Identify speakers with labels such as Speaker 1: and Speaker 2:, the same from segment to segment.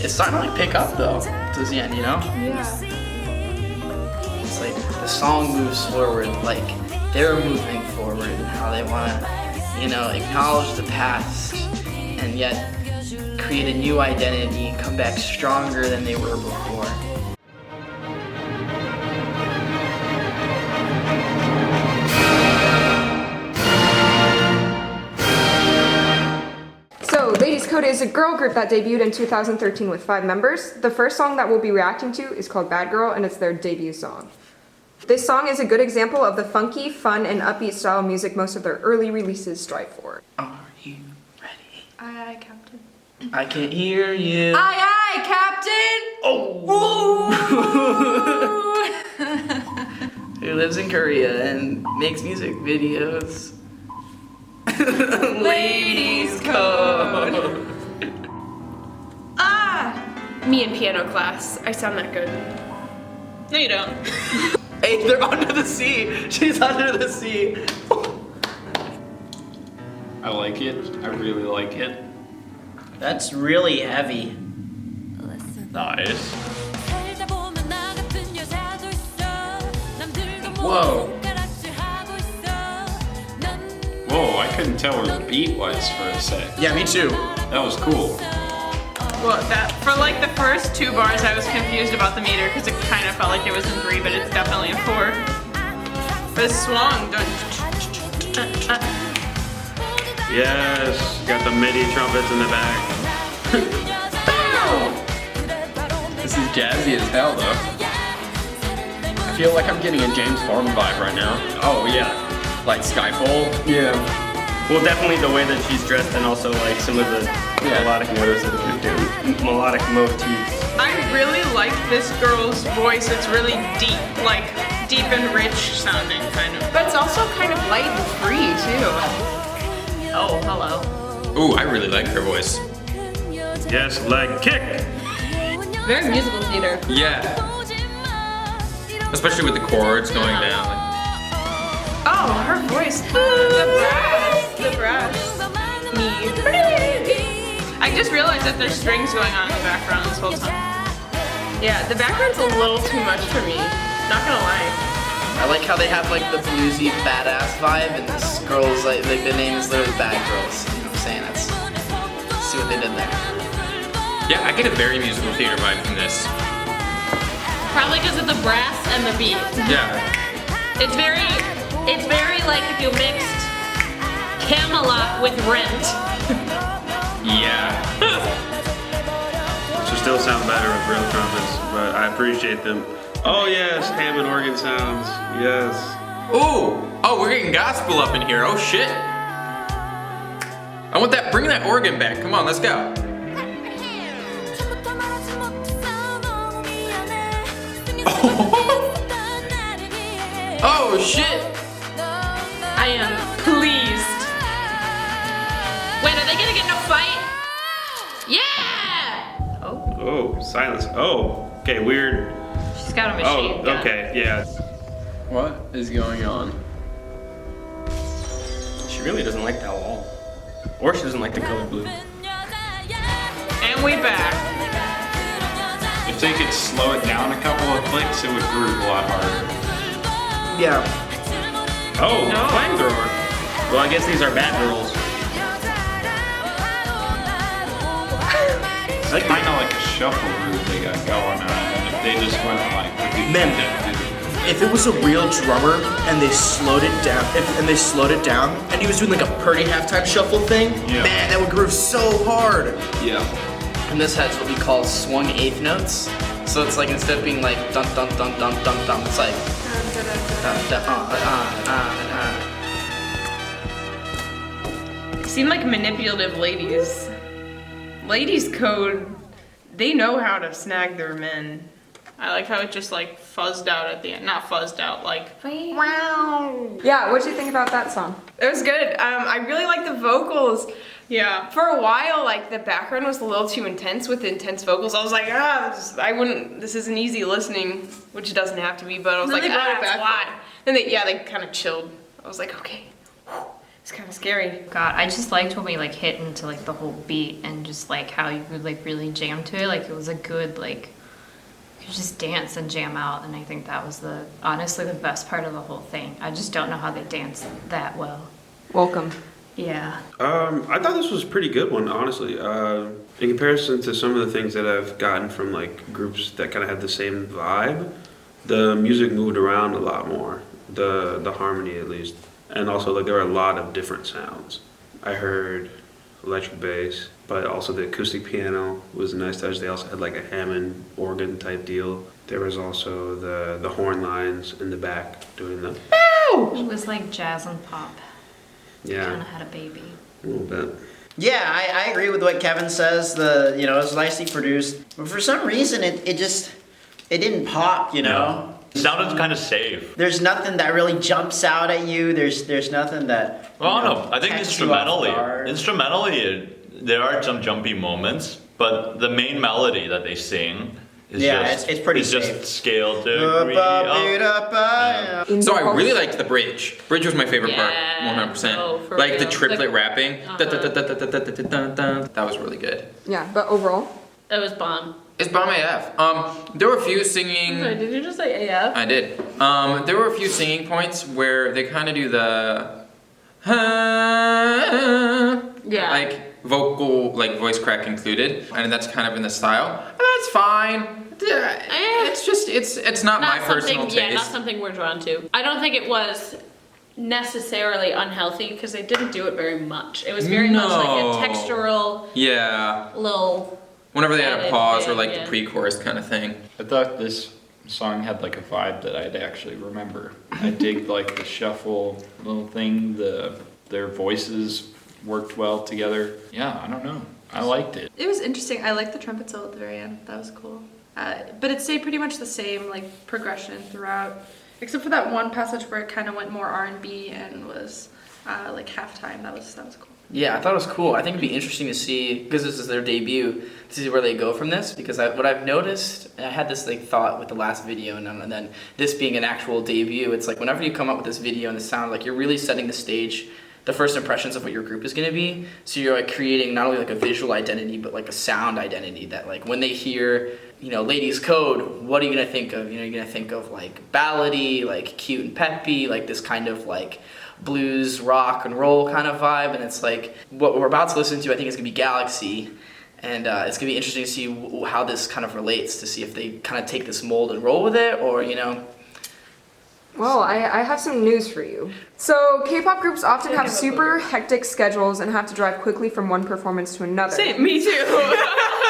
Speaker 1: It's starting to like pick up though towards the end, you know?
Speaker 2: Yeah.
Speaker 1: It's like the song moves forward, like they're moving forward and how they want to, you know, acknowledge the past and yet create a new identity and come back stronger than they were before.
Speaker 2: So, Ladies Code is a girl group that debuted in 2013 with 5 members. The first song that we'll be reacting to is called Bad Girl, and it's their debut song. This song is a good example of the funky, fun, and upbeat style of music most of their early releases strive for.
Speaker 1: Are you ready?
Speaker 2: Aye, aye, Captain.
Speaker 1: I can't hear you.
Speaker 2: Aye, aye, Captain!
Speaker 1: Oh! Who lives in Korea and makes music videos. Ladies Code.
Speaker 3: Me in piano class. I sound that good.
Speaker 4: No, you don't.
Speaker 1: Hey, they're under the sea. She's under the sea.
Speaker 5: I like it. I really like it.
Speaker 1: That's really heavy.
Speaker 5: Nice.
Speaker 1: Whoa.
Speaker 5: Whoa, I couldn't tell where the beat was for a sec.
Speaker 1: Yeah, me too.
Speaker 5: That was cool.
Speaker 4: Well, for like the first 2 bars, I was confused about the meter because it kind of felt like it was in 3, but it's definitely in 4. The swung.
Speaker 6: Yes, got the MIDI trumpets in the back.
Speaker 7: This is jazzy as hell, though. I feel like I'm getting a James Bond vibe right now.
Speaker 6: Oh yeah.
Speaker 7: Like Skyfall.
Speaker 6: Yeah. Well, definitely the way that she's dressed and also like some of the melodic notes that they're doing. Melodic motifs.
Speaker 4: I really like this girl's voice. It's really deep, like deep and rich sounding, kind of.
Speaker 3: But it's also kind of light and free, too.
Speaker 4: Oh, hello.
Speaker 7: Ooh, I really like her voice.
Speaker 6: Yes, leg kick.
Speaker 3: Very musical theater.
Speaker 7: Yeah. Especially with the chords going down.
Speaker 4: Oh, her voice. The brass. Me. I just realized that there's strings going on in the background this whole time.
Speaker 3: Yeah, the background's a little too much for me. Not gonna lie.
Speaker 1: I like how they have like the bluesy badass vibe and this girl's like the name is literally Bad Girls. You know what I'm saying? Let's see what they did there.
Speaker 7: Yeah, I get a very musical theater vibe from this.
Speaker 3: Probably because of the brass and the beat.
Speaker 7: Yeah.
Speaker 3: It's very like if you mixed Camelot with Rent.
Speaker 7: Yeah.
Speaker 6: Which will still sound better with real trumpets, but I appreciate them. Oh yes, Hammond organ sounds. Yes.
Speaker 7: Ooh! Oh, we're getting gospel up in here. Oh shit! I want that. Bring that organ back. Come on, let's go. Oh shit!
Speaker 3: I am pleased. Wait, are they gonna get in a fight? Yeah!
Speaker 6: Oh, silence. Oh, okay, weird.
Speaker 3: She's got a
Speaker 6: Oh,
Speaker 3: machine gun.
Speaker 6: okay, yeah.
Speaker 7: What is going on?
Speaker 6: She really doesn't like that wall. Or she doesn't like the color blue.
Speaker 4: And we back.
Speaker 5: If they could slow it down a couple of clicks, it would groove a lot harder.
Speaker 1: Yeah.
Speaker 6: Oh, flamethrower. Well, I guess these are bad girls.
Speaker 5: It's kind of like a shuffle groove they got going on. And if they just went like,
Speaker 1: Man, if it was a real drummer and they slowed it down, and he was doing like a Purdy halftime shuffle thing,
Speaker 5: Yeah.
Speaker 1: man, that would groove so hard.
Speaker 5: yeah.
Speaker 1: And this has what we call swung eighth notes. So it's like instead of being like dun dun dun dun dun dun, it's like dun dun
Speaker 4: Seem like manipulative ladies. Ladies Code, they know how to snag their men. I like how it just like fuzzed out at the end. Not fuzzed out, like wow.
Speaker 2: Yeah, what'd you think about that song?
Speaker 3: It was good. I really like the vocals.
Speaker 4: Yeah.
Speaker 3: For a while, like the background was a little too intense with intense vocals. I was like, this isn't easy listening, which it doesn't have to be, but I was
Speaker 4: Then
Speaker 3: like,
Speaker 4: they brought it
Speaker 3: it's
Speaker 4: back.
Speaker 3: a lot. Then they kind of chilled. I was like, okay. It's kind of scary.
Speaker 8: God, I just liked when we like hit into like the whole beat and just like how you would like really jam to it. Like it was a good like, you could just dance and jam out. And I think that was honestly the best part of the whole thing. I just don't know how they danced that well.
Speaker 2: Welcome.
Speaker 8: Yeah.
Speaker 9: I thought this was a pretty good one, honestly. In comparison to some of the things that I've gotten from like groups that kind of had the same vibe, the music moved around a lot more. The harmony, at least, and also like there were a lot of different sounds. I heard electric bass, but also the acoustic piano was a nice touch. They also had like a Hammond organ type deal. There was also the horn lines in the back doing the.
Speaker 8: It was like jazz and pop.
Speaker 9: Yeah.
Speaker 8: Kind of had a baby.
Speaker 9: A little bit.
Speaker 10: Yeah, I agree with what Kevin says. It was nicely produced, but for some reason it didn't pop. You know.
Speaker 11: It sounded kind of safe.
Speaker 10: There's nothing that really jumps out at you. There's nothing that.
Speaker 11: Well, no, I think
Speaker 10: catches you off guard.
Speaker 11: instrumentally, there are some jumpy moments, but the main melody that they sing is
Speaker 10: it's pretty
Speaker 11: it's
Speaker 10: safe.
Speaker 11: just scaled to agree. Yeah.
Speaker 7: So I really liked the bridge. Bridge was my favorite part,
Speaker 8: Yeah.
Speaker 7: 100%.
Speaker 8: Oh, for
Speaker 7: Like the
Speaker 8: real.
Speaker 7: triplet rapping. That was really good.
Speaker 2: Yeah, but overall,
Speaker 8: It was bomb.
Speaker 7: It's bomb AF. There were a few singing.
Speaker 8: Sorry, did you just say AF?
Speaker 7: I did. There were a few singing points where they kind of do the
Speaker 8: Yeah.
Speaker 7: like vocal, like voice crack included, and that's kind of in the style. And that's fine. It's just it's not my personal taste.
Speaker 8: Yeah, not something we're drawn to. I don't think it was necessarily unhealthy because they didn't do it very much. It was very much like a textural
Speaker 7: Yeah.
Speaker 8: little.
Speaker 7: Whenever they had a
Speaker 8: added
Speaker 7: pause
Speaker 8: thing,
Speaker 7: or like
Speaker 8: yeah.
Speaker 7: the pre-chorus kind of thing.
Speaker 5: I thought this song had like a vibe that I'd actually remember. I dig like the shuffle little thing, their voices worked well together. Yeah, I don't know. I liked it.
Speaker 3: It was interesting. I liked the trumpet solo at the very end. That was cool. But it stayed pretty much the same like progression throughout, except for that one passage where it kind of went more R&B and was like halftime. That was cool.
Speaker 1: Yeah, I thought it was cool. I think it'd be interesting to see, because this is their debut, to see where they go from this. Because what I've noticed, and I had this like thought with the last video, and then this being an actual debut, it's like whenever you come up with this video and the sound, like you're really setting the stage, the first impressions of what your group is going to be. So you're like creating not only like a visual identity, but like a sound identity that like when they hear, Ladies Code, what are you going to think of? You're going to think of like ballady, like cute and peppy, like this kind of like blues, rock and roll kind of vibe. And it's like what we're about to listen to, I think is going to be Galaxy. And it's going to be interesting to see how this kind of relates, to see if they kind of take this mold and roll with it, or,
Speaker 2: well, I have some news for you. So, K-pop groups often have super hectic schedules and have to drive quickly from one performance to another.
Speaker 3: Same, me too.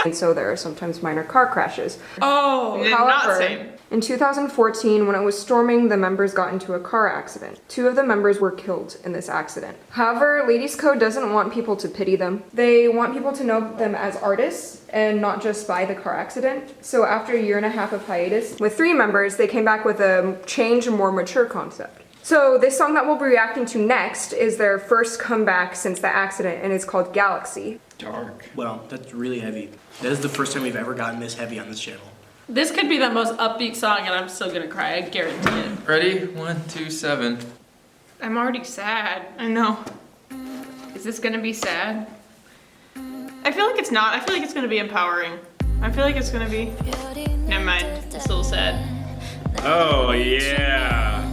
Speaker 2: And so there are sometimes minor car crashes.
Speaker 3: Oh, not
Speaker 2: However,
Speaker 3: same.
Speaker 2: in 2014, when it was storming, the members got into a car accident. 2 of the members were killed in this accident. However, Ladies Code doesn't want people to pity them. They want people to know them as artists and not just by the car accident. So after a year and a half of hiatus, with 3 members, they came back with a change, a more mature concept. So this song that we'll be reacting to next is their first comeback since the accident, and it's called Galaxy.
Speaker 5: Dark.
Speaker 12: Well, that's really heavy. That is the first time we've ever gotten this heavy on this channel.
Speaker 8: This could be the most upbeat song, and I'm still gonna cry. I guarantee it.
Speaker 7: Ready? 1, 2, 7.
Speaker 3: I'm already sad. I know. Is this gonna be sad? I feel like it's not. I feel like it's gonna be empowering. I feel like it's gonna be. Never mind. It's a little sad.
Speaker 9: Oh yeah!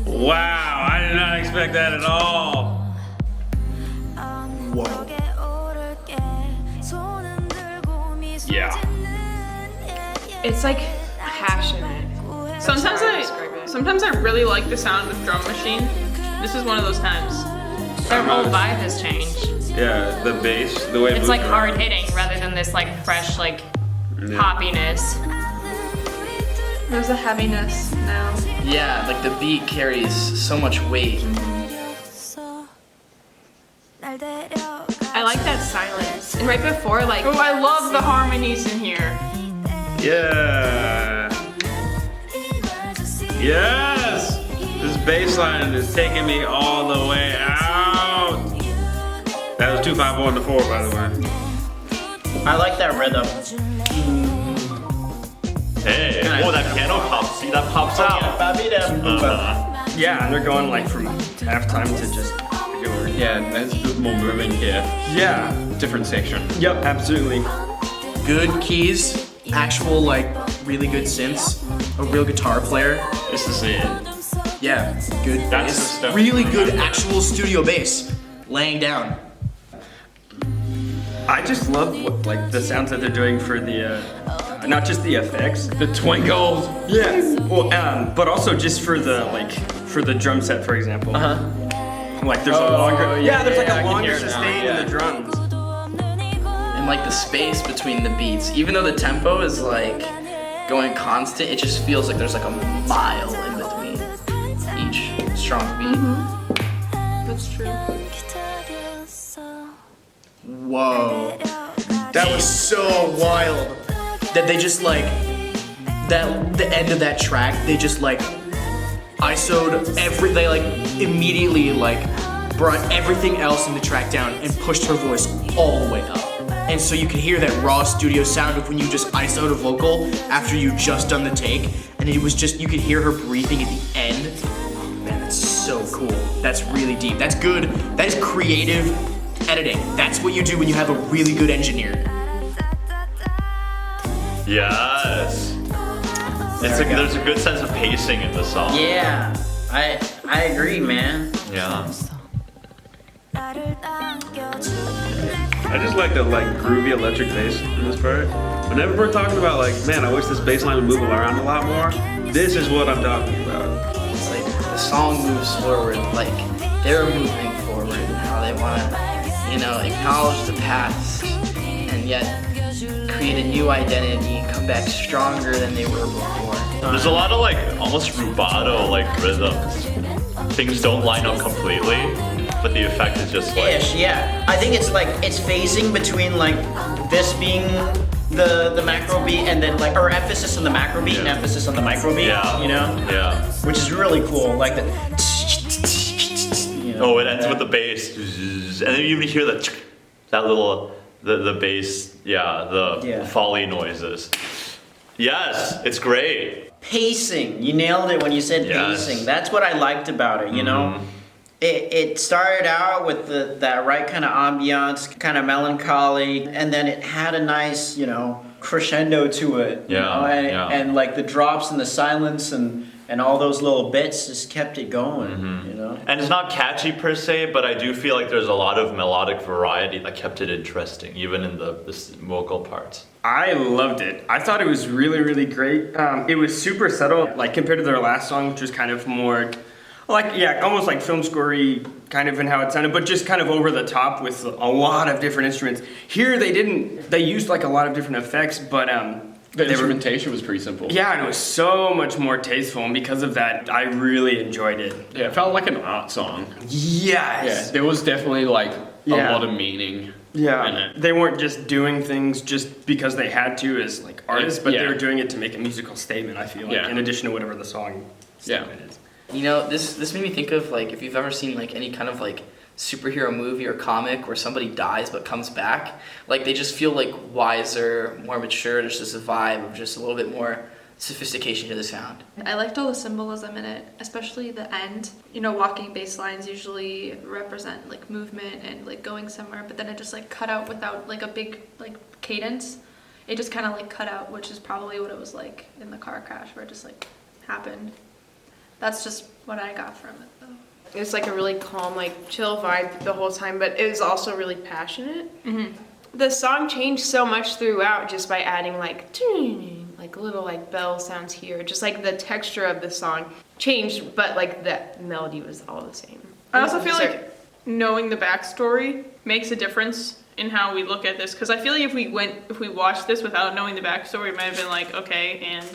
Speaker 9: Wow, I did not expect that at all.
Speaker 12: Whoa.
Speaker 5: Yeah.
Speaker 3: It's like passionate. Sometimes I really like the sound of drum machine. This is one of those times.
Speaker 8: Their whole vibe has changed.
Speaker 9: Yeah, the bass, the way
Speaker 8: It's like hard hitting rather than this like fresh like poppiness.
Speaker 3: There's a heaviness now.
Speaker 1: Yeah, like the beat carries so much weight.
Speaker 3: I like that silence. And right before, like, oh, I love the harmonies in here.
Speaker 9: Yeah. Yes! This bass line is taking me all the way out. That was 2-5-4 on the 4, by the way.
Speaker 10: I like that rhythm.
Speaker 11: Hey, oh, that piano pops. See, that pops out.
Speaker 6: Yeah, and they're going like from halftime to just regular.
Speaker 5: Yeah, that's a bit more moving here.
Speaker 6: Yeah.
Speaker 5: Different section.
Speaker 6: Yep, absolutely.
Speaker 12: Good keys, actual like really good synths, a real guitar player.
Speaker 5: This is it.
Speaker 12: Yeah, good
Speaker 5: That's
Speaker 12: bass.
Speaker 5: the stuff
Speaker 12: Really
Speaker 5: we
Speaker 12: good
Speaker 5: remember.
Speaker 12: actual studio bass, laying down.
Speaker 6: I just love what, like the sounds that they're doing for the, not just the effects.
Speaker 5: The twinkles.
Speaker 6: Yeah. Well, but also just for the for the drum set, for example. Like there's a longer. Yeah, there's like
Speaker 5: I
Speaker 6: a
Speaker 5: can
Speaker 6: longer
Speaker 5: hear it now,
Speaker 6: sustain
Speaker 5: yeah.
Speaker 6: in the drums.
Speaker 1: And like the space between the beats, even though the tempo is like going constant, it just feels like there's like a mile in between each strong beat.
Speaker 3: That's true.
Speaker 12: Whoa. That was so wild. That they just like, the end of that track, they just like ISO'd they like immediately like brought everything else in the track down and pushed her voice all the way up. And so you could hear that raw studio sound of when you just ISO'd a vocal after you just done the take, and it was just, you could hear her breathing at the end. Oh man, that's so cool. That's really deep. That's good. That is creative editing. That's what you do when you have a really good engineer.
Speaker 11: Yes. There's a good sense of pacing in the song.
Speaker 10: Yeah, I agree, man.
Speaker 11: Yeah.
Speaker 9: I just like the groovy electric bass in this part. Whenever we're talking about like, man, I wish this bass line would move around a lot more, this is what I'm talking about.
Speaker 1: It's like the song moves forward, like they're moving forward and how they want to, you know, acknowledge the past and yet create a new identity and come back stronger than they were before.
Speaker 11: There's a lot of like almost rubato like rhythms. Things don't line up completely, but the effect is just like
Speaker 10: Ish, yeah. I think it's like, it's phasing between like this being the macro beat and then like, or emphasis on the macro beat and emphasis on the micro beat, you know?
Speaker 11: Yeah.
Speaker 10: Which is really cool, like the, you know?
Speaker 11: Oh, it ends with the bass, and then you even hear that little the bass, the foley noises. Yes, it's great.
Speaker 10: Pacing, you nailed it when you said pacing. That's what I liked about it, you know? It started out with that right kind of ambiance, kind of melancholy, and then it had a nice, you know, crescendo to it. You know? And like the drops and the silence and all those little bits just kept it going, you know?
Speaker 11: And it's not catchy per se, but I do feel like there's a lot of melodic variety that kept it interesting, even in the vocal parts.
Speaker 6: I loved it. I thought it was really, really great. It was super subtle, like compared to their last song, which was kind of more like, almost like film score-y kind of in how it sounded, but just kind of over the top with a lot of different instruments. Here they used like a lot of different effects, but
Speaker 5: the instrumentation was pretty simple.
Speaker 6: Yeah, and it was so much more tasteful, and because of that, I really enjoyed it.
Speaker 5: Yeah, it felt like an art song.
Speaker 6: Yes!
Speaker 5: Yeah, there was definitely like a lot of meaning.
Speaker 6: Yeah, they weren't just doing things just because they had to as like artists, but they were doing it to make a musical statement, I feel like, in addition to whatever the song statement is.
Speaker 1: You know, this made me think of like, if you've ever seen like any kind of like superhero movie or comic where somebody dies but comes back, like they just feel like wiser, more mature. There's just a vibe of just a little bit more sophistication to the sound.
Speaker 3: I liked all the symbolism in it, especially the end. You know, walking bass lines usually represent like movement and like going somewhere, but then it just like cut out without like a big like cadence. It just kind of like cut out, which is probably what it was like in the car crash where it just like happened. That's just what I got from it though.
Speaker 4: It was like a really calm, like chill vibe the whole time, but it was also really passionate. The song changed so much throughout just by adding like little like bell sounds here. Just like the texture of the song changed, but like the melody was all the same. I also feel like knowing the backstory makes a difference in how we look at this, because I feel like if we watched this without knowing the backstory, it might have been like, okay, and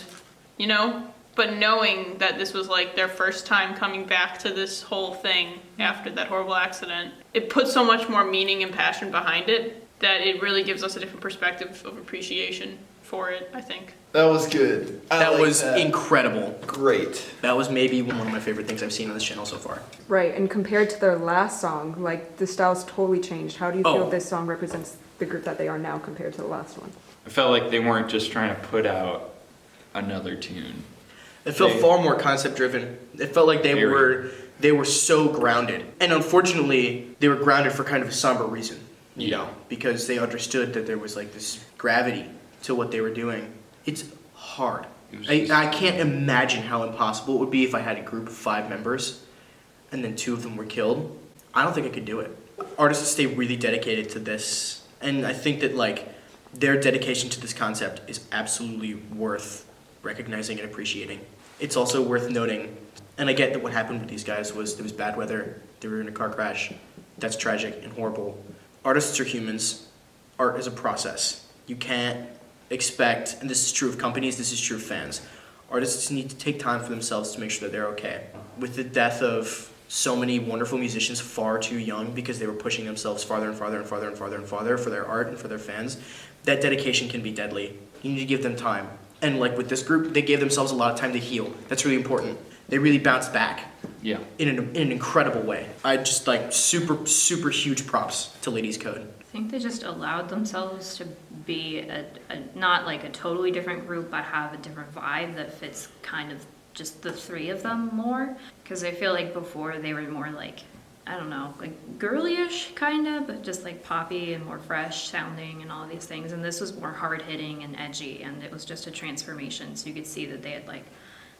Speaker 4: you know, but knowing that this was like their first time coming back to this whole thing after that horrible accident, it puts so much more meaning and passion behind it that it really gives us a different perspective of appreciation for it, I think.
Speaker 12: That was good. That was incredible.
Speaker 1: Great.
Speaker 12: That was maybe one of my favorite things I've seen on this channel so far.
Speaker 2: Right, and compared to their last song, like the style's totally changed. How do you feel this song represents the group that they are now compared to the last one?
Speaker 5: I felt like they weren't just trying to put out another tune.
Speaker 12: It felt far more concept driven. It felt like they were so grounded. And unfortunately, they were grounded for kind of a somber reason, you know, because they understood that there was like this gravity to what they were doing. It's hard. I can't imagine how impossible it would be if I had a group of 5 members and then 2 of them were killed. I don't think I could do it. Artists stay really dedicated to this, and I think that like their dedication to this concept is absolutely worth recognizing and appreciating. It's also worth noting, and I get that what happened with these guys was there was bad weather, they were in a car crash. That's tragic and horrible. Artists are humans. Art is a process. You can't expect, and this is true of companies, this is true of fans, artists need to take time for themselves to make sure that they're okay. With the death of so many wonderful musicians far too young because they were pushing themselves farther and farther and farther and farther and farther for their art and for their fans, that dedication can be deadly. You need to give them time. And like with this group, they gave themselves a lot of time to heal. That's really important. They really bounced back. Yeah. In an incredible way. I just like super huge props to Ladies Code.
Speaker 8: I think they just allowed themselves to be not like a totally different group, but have a different vibe that fits kind of just the 3 of them more. Because I feel like before they were more like, I don't know, like girly-ish kind of, but just like poppy and more fresh sounding and all of these things. And this was more hard-hitting and edgy, and it was just a transformation. So you could see that they had like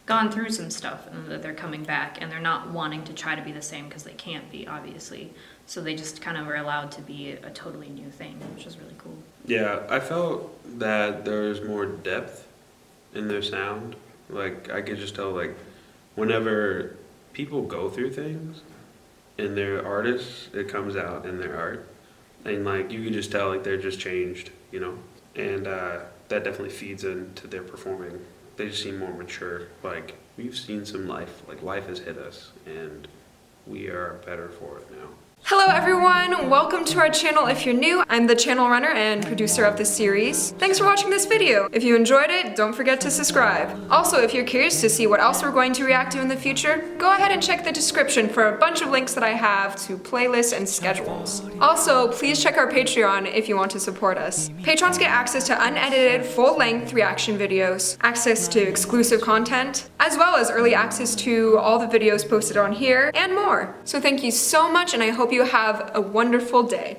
Speaker 8: gone through some stuff and that they're coming back, and they're not wanting to try to be the same because they can't be, obviously. So they just kind of were allowed to be a totally new thing, which is really cool.
Speaker 9: Yeah, I felt that there was more depth in their sound. Like, I could just tell, like, whenever people go through things and they're artists, it comes out in their art. And, like, you can just tell, like, they're just changed, you know? And that definitely feeds into their performing. They just seem more mature. Like, we've seen some life. Like, life has hit us, and we are better for it now.
Speaker 2: Hello everyone, welcome to our channel. If you're new, I'm the channel runner and producer of this series. Thanks for watching this video. If you enjoyed it, don't forget to subscribe. Also, if you're curious to see what else we're going to react to in the future, go ahead and check the description for a bunch of links that I have to playlists and schedules. Also, please check our Patreon if you want to support us. Patrons get access to unedited, full-length reaction videos, access to exclusive content, as well as early access to all the videos posted on here, and more. So thank you so much, and I hope you have a wonderful day.